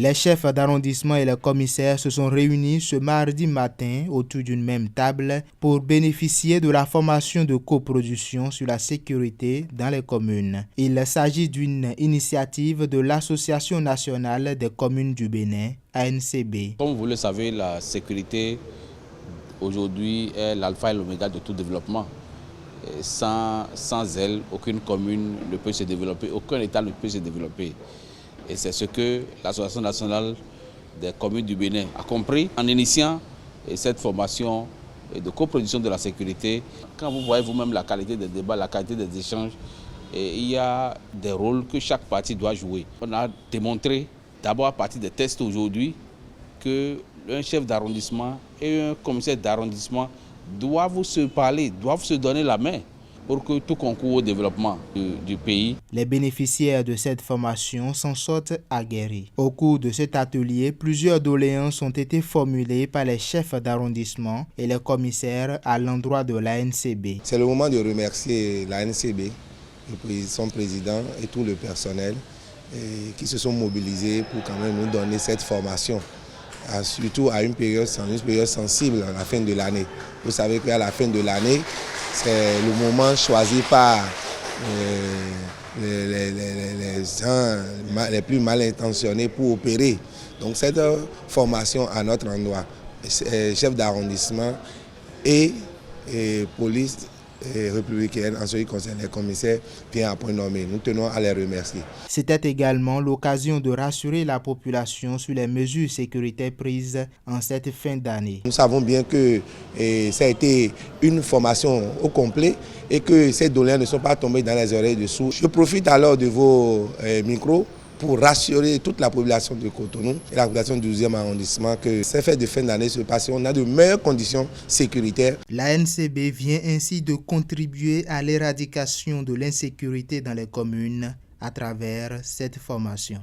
Les chefs d'arrondissement et les commissaires se sont réunis ce mardi matin autour d'une même table pour bénéficier de la formation de coproduction sur la sécurité dans les communes. Il s'agit d'une initiative de l'Association nationale des communes du Bénin, ANCB. Comme vous le savez, la sécurité aujourd'hui est l'alpha et l'oméga de tout développement. Sans elle, aucune commune ne peut se développer, aucun État ne peut se développer. Et c'est ce que l'Association nationale des communes du Bénin a compris en initiant cette formation de coproduction de la sécurité. Quand vous voyez vous-même la qualité des débats, la qualité des échanges, il y a des rôles que chaque partie doit jouer. On a démontré, d'abord à partir des tests aujourd'hui, qu'un chef d'arrondissement et un commissaire d'arrondissement doivent se parler, doivent se donner la main pour que tout concourt au développement du pays. Les bénéficiaires de cette formation s'en sortent aguerris. Au cours de cet atelier, plusieurs doléances ont été formulées par les chefs d'arrondissement et les commissaires à l'endroit de l'ANCB. C'est le moment de remercier l'ANCB, son président et tout le personnel qui se sont mobilisés pour quand même nous donner cette formation. Surtout à une période sensible à la fin de l'année. Vous savez qu'à la fin de l'année, c'est le moment choisi par les gens les plus mal intentionnés pour opérer. Donc cette formation à notre endroit, chef d'arrondissement et police républicaine en ce qui concerne les commissaires vient à point nommé. Nous tenons à les remercier. C'était également l'occasion de rassurer la population sur les mesures sécuritaires prises en cette fin d'année. Nous savons bien que ça a été une formation au complet et que ces doléances ne sont pas tombées dans les oreilles de sourds. Je profite alors de vos micros pour rassurer toute la population de Cotonou et la population du 12e arrondissement que ces fêtes de fin d'année se passent. On a de meilleures conditions sécuritaires. L'ANCB vient ainsi de contribuer à l'éradication de l'insécurité dans les communes à travers cette formation.